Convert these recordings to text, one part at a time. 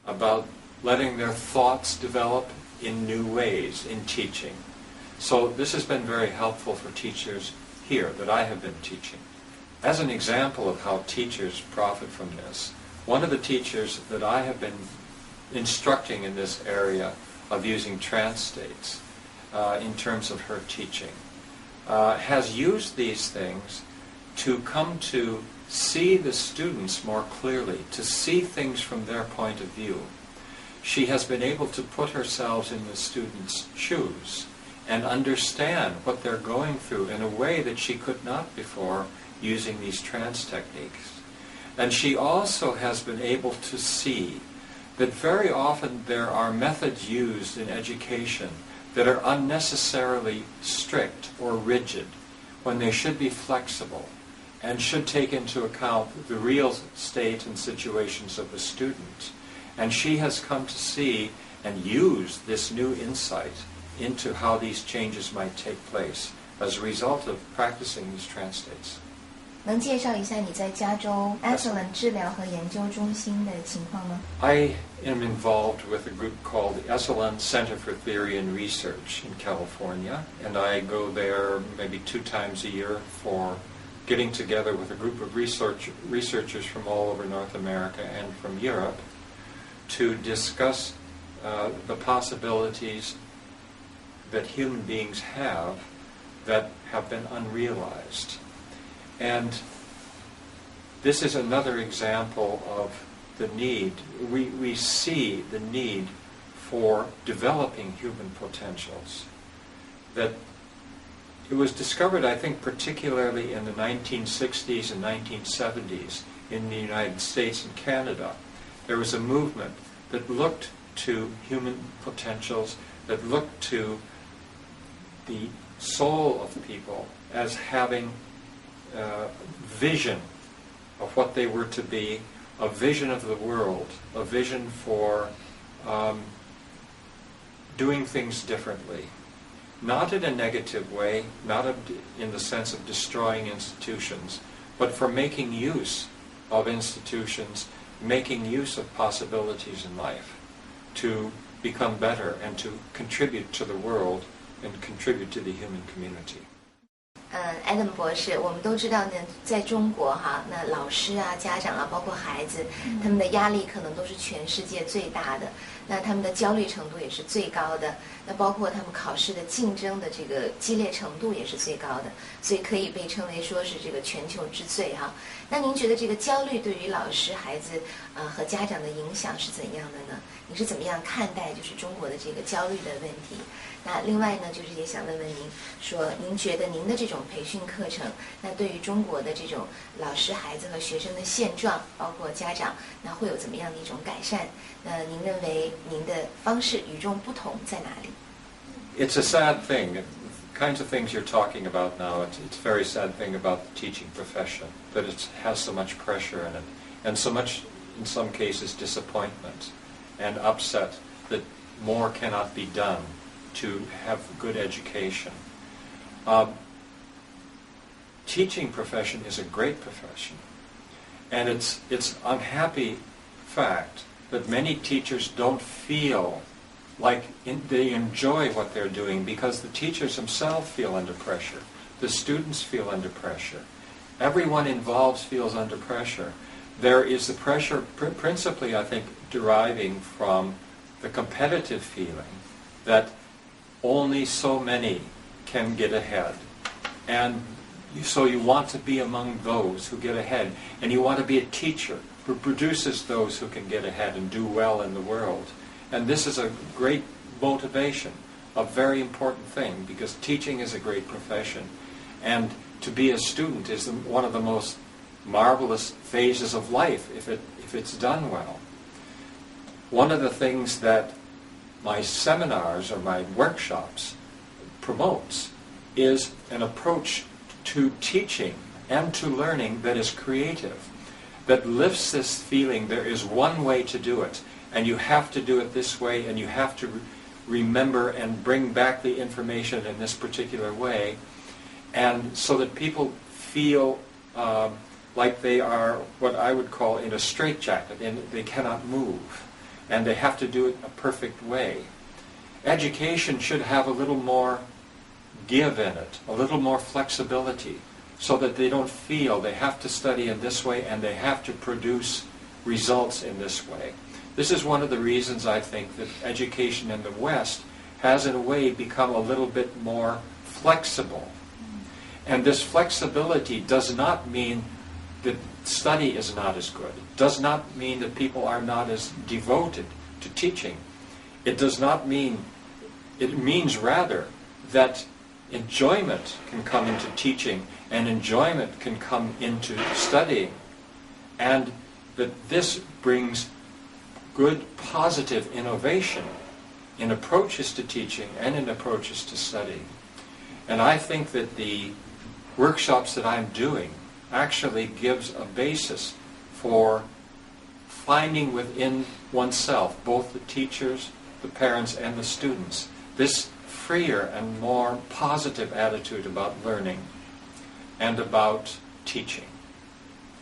about letting their thoughts develop in new ways in teaching. So this has been very helpful for teachers here that I have been teaching. As an example of how teachers profit from this, one of the teachers that I have been instructing in this area of using trance states in terms of her teaching has used these things to come to see the students more clearly, to see things from their point of view. She has been able to put herself in the students' shoes and understand what they're going through in a way that she could not before using these trance techniques. And she also has been able to see that very often there are methods used in education that are unnecessarily strict or rigid when they should be flexible and should take into account the real state and situations of the student. And she has come to see and use this new insight into how these changes might take place as a result of practicing these trance states. 能介绍一下你在加州 Excellent 治疗和研究中心的情况吗？ I am involved with a group called the Esalen Center for Theory and Research in California, and I go there maybe 2 times a year for getting together with a group of researchers from all over North America and from Europe to discuss the possibilities that human beings have that have been unrealized. And this is another example of the need. We see the need for developing human potentials. That it was discovered, I think, particularly in the 1960s and 1970s in the United States and Canada. There was a movement that looked to human potentials, that looked to the soul of people as having vision of what they were to be, a vision of the world, a vision for doing things differently. Not in a negative way, not in the sense of destroying institutions, but for making use of institutions, making use of possibilities in life to become better and to contribute to the world and contribute to the human community. Adam 博士，我们都知道呢，在中国哈，那老师啊、家长啊，包括孩子，他们的压力可能都是全世界最大的，那他们的焦虑程度也是最高的，那包括他们考试的竞争的这个激烈程度也是最高的，所以可以被称为说是这个全球之最哈。那您觉得这个焦虑对于老师、孩子和家长的影响是怎样的呢？你是怎么样看待就是中国的这个焦虑的问题？那另外呢，就是也想问问您，说您觉得您的这种培训课程，那对于中国的这种老师、孩子和学生的现状，包括家长，那会有怎么样的一种改善？那您认为您的方式与众不同在哪里？ It's a sad thing. The kinds of things you're talking about now, it's a very sad thing about the teaching profession, that it has so much pressure in it, and so much, in some cases, disappointment and upset that more cannot be done to have good education. Teaching profession is a great profession, and it's unhappy fact that many teachers don't feel like they enjoy what they're doing because the teachers themselves feel under pressure, the students feel under pressure, everyone involved feels under pressure. There is the pressure principally, I think, deriving from the competitive feeling that only so many can get ahead. And so you want to be among those who get ahead. And you want to be a teacher who produces those who can get ahead and do well in the world. And this is a great motivation, a very important thing, because teaching is a great profession. And to be a student is one of the most marvelous phases of life if it's done well. One of the things that my seminars or my workshops promotes is an approach to teaching and to learning that is creative, that lifts this feeling there is one way to do it, and you have to do it this way, and you have to remember and bring back the information in this particular way, and so that people feel like they are what I would call in a straitjacket, and they cannot move. and they have to do it in a perfect way. Education should have a little more give in it, a little more flexibility, so that they don't feel they have to study in this way and they have to produce results in this way. This is one of the reasons I think that education in the West has in a way become a little bit more flexible. And this flexibility does not mean that study is not as good. It does not mean that people are not as devoted to teaching. It does not mean, it means rather that enjoyment can come into teaching and enjoyment can come into studying. And that this brings good, positive innovation in approaches to teaching and in approaches to studying. And I think that the workshops that I'm doing actually gives a basis for finding within oneself, both the teachers, the parents, and the students, this freer and more positive attitude about learning and about teaching.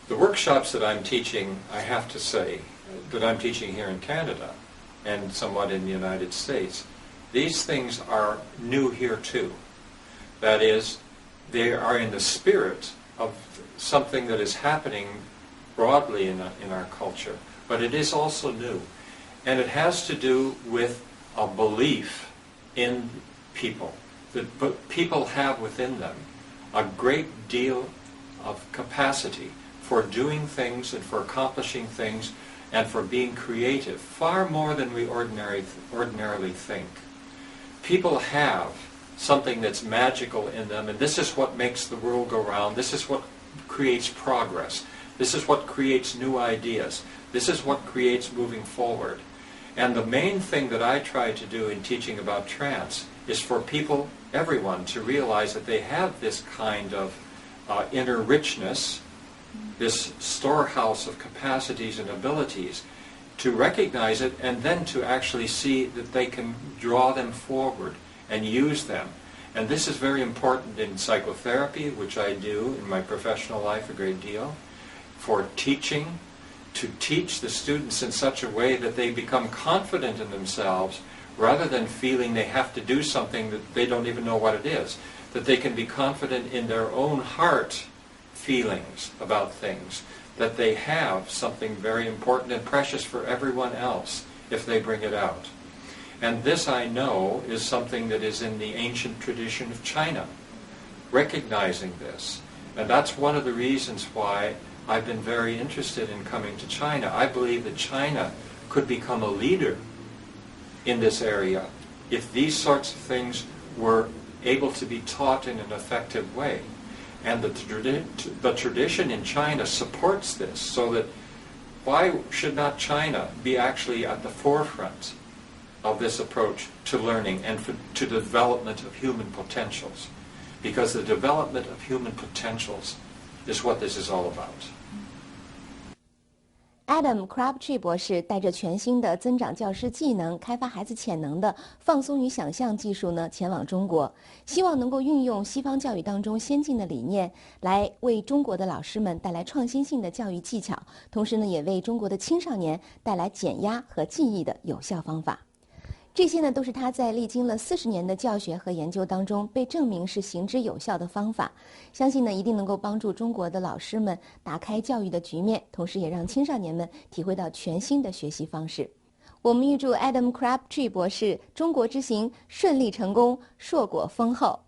The workshops that I'm teaching, I have to say, that I'm teaching here in Canada and somewhat in the United States, these things are new here too. That is, they are in the spirit of something that is happening broadly in our culture, but it is also new. And it has to do with a belief in people, that people have within them a great deal of capacity for doing things and for accomplishing things and for being creative, far more than we ordinarily think. People have something that's magical in them, and this is what makes the world go round. This is what creates progress. This is what creates new ideas. This is what creates moving forward. And the main thing that I try to do in teaching about trance is for people, everyone, to realize that they have this kind of inner richness, this storehouse of capacities and abilities, to recognize it and then to actually see that they can draw them forward and use them. And this is very important in psychotherapy, which I do in my professional life a great deal, for teaching, to teach the students in such a way that they become confident in themselves rather than feeling they have to do something that they don't even know what it is, that they can be confident in their own heart feelings about things, that they have something very important and precious for everyone else if they bring it out. And this, I know, is something that is in the ancient tradition of China, recognizing this. And that's one of the reasons why I've been very interested in coming to China. I believe that China could become a leader in this area if these sorts of things were able to be taught in an effective way. And the tradition in China supports this, so that why should not China be actually at the forefront of this approach to learning and to the development of human potentials? Because the development of human potentials is what this is all about. Adam Crabtree 博士带着全新的增长教师技能、开发孩子潜能的放松与想象技术呢，前往中国，希望能够运用西方教育当中先进的理念，来为中国的老师们带来创新性的教育技巧，同时呢，也为中国的青少年带来减压和记忆的有效方法。这些呢，都是他在历经了40年的教学和研究当中被证明是行之有效的方法。相信呢，一定能够帮助中国的老师们打开教育的局面，同时也让青少年们体会到全新的学习方式。我们预祝 Adam Crabtree 博士中国之行顺利成功，硕果丰厚。